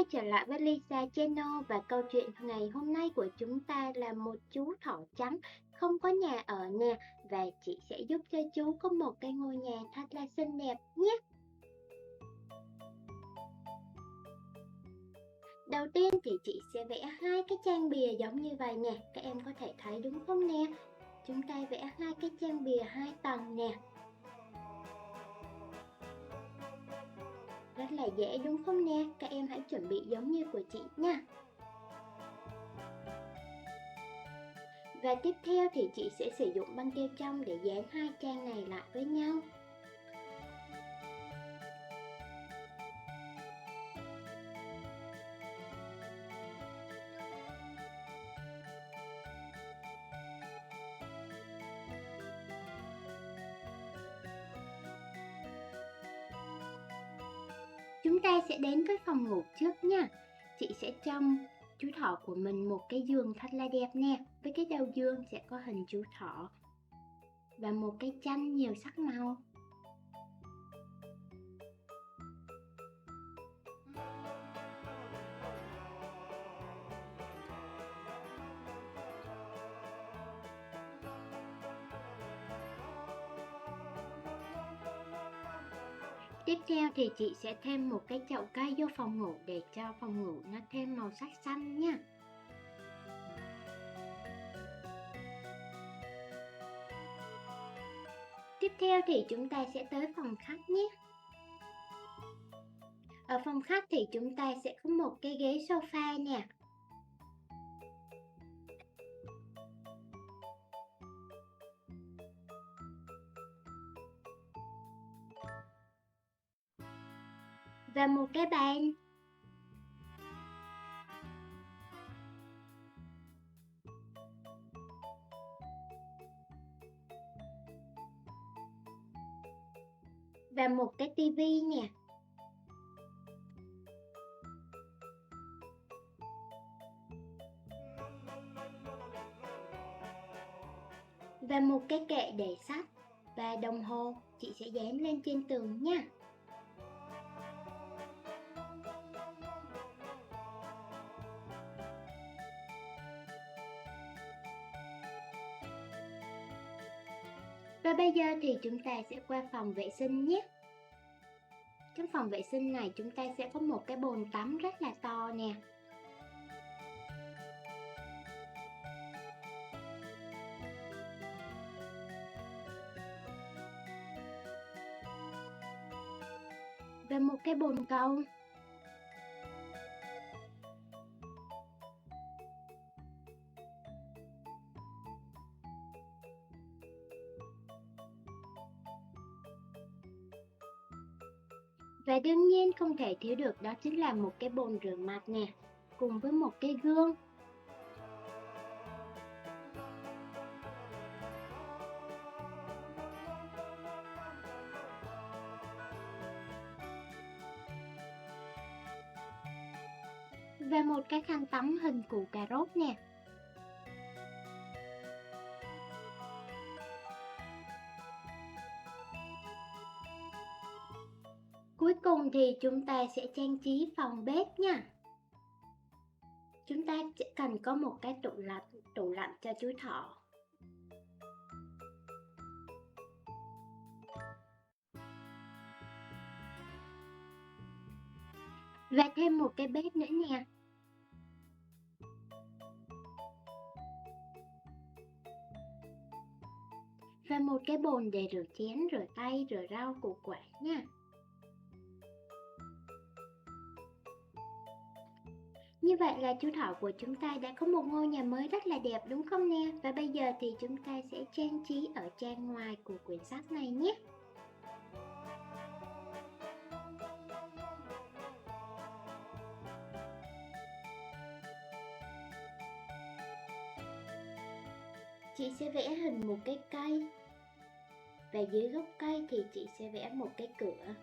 trở lại với Lisa Channel và câu chuyện ngày hôm nay của chúng ta là một chú thỏ trắng không có nhà ở nè, và chị sẽ giúp cho chú có một cái ngôi nhà thật là xinh đẹp nhé. Đầu tiên thì chị sẽ vẽ hai cái trang bìa giống như vậy nè, các em có thể thấy đúng không nè? Chúng ta vẽ hai cái trang bìa 2 tầng nè. Rất là dễ đúng không nè? Các em hãy chuẩn bị giống như của chị nha. Và tiếp theo thì chị sẽ sử dụng băng keo trong để dán hai trang này lại với nhau. Chúng ta sẽ đến với phòng ngủ trước nha. Chị sẽ cho chú thỏ của mình một cái giường thật là đẹp nè. Với cái đầu giường sẽ có hình chú thỏ và một cái chăn nhiều sắc màu. Tiếp theo thì chị sẽ thêm một cái chậu cây vô phòng ngủ để cho phòng ngủ nó thêm màu sắc xanh nha. Tiếp theo thì chúng ta sẽ tới phòng khách nhé. Ở phòng khách thì chúng ta sẽ có một cái ghế sofa nè. Và một cái bàn. Và một cái tivi nè. Và một cái kệ để sách và đồng hồ chị sẽ dán lên trên tường nha. Và bây giờ thì chúng ta sẽ qua phòng vệ sinh nhé. Trong phòng vệ sinh này chúng ta sẽ có một cái bồn tắm rất là to nè. Và một cái bồn cầu. Và đương nhiên không thể thiếu được đó chính là một cái bồn rửa mặt nè, cùng với một cái gương. Và một cái khăn tắm hình củ cà rốt nè. Cuối cùng thì chúng ta sẽ trang trí phòng bếp nha. Chúng ta chỉ cần có một cái tủ lạnh cho chú thỏ. Và thêm một cái bếp nữa nè. Và một cái bồn để rửa chén, rửa tay, rửa rau, củ quả nha. Như vậy là chú thỏ của chúng ta đã có một ngôi nhà mới rất là đẹp đúng không nè? Và bây giờ thì chúng ta sẽ trang trí ở trang ngoài của quyển sách này nhé. Chị sẽ vẽ hình một cái cây. Và dưới gốc cây thì chị sẽ vẽ một cái cửa.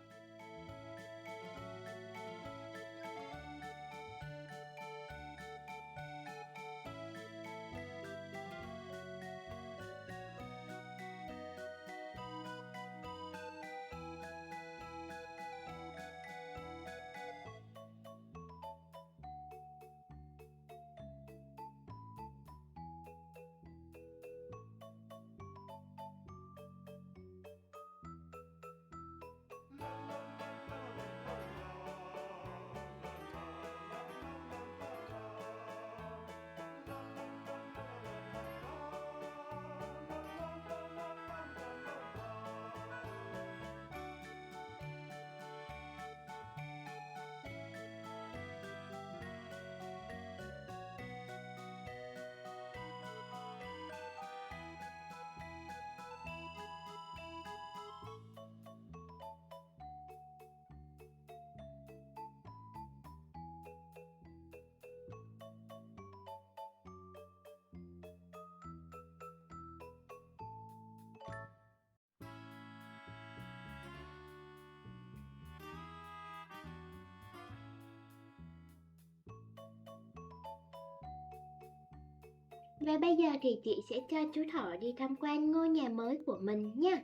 Và bây giờ thì chị sẽ cho chú thỏ đi tham quan ngôi nhà mới của mình nha.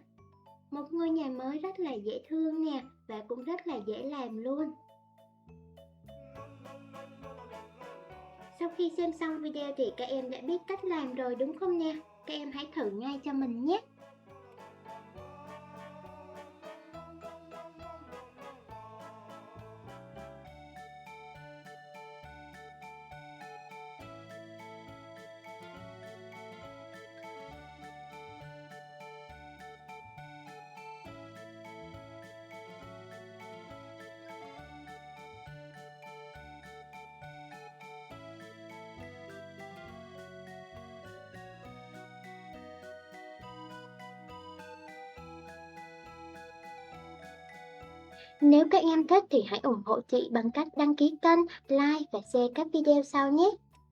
Một ngôi nhà mới rất là dễ thương nè, và cũng rất là dễ làm luôn. Sau khi xem xong video thì các em đã biết cách làm rồi đúng không nè? Các em hãy thử ngay cho mình nhé. Nếu các em thích thì hãy ủng hộ chị bằng cách đăng ký kênh, like và share các video sau nhé.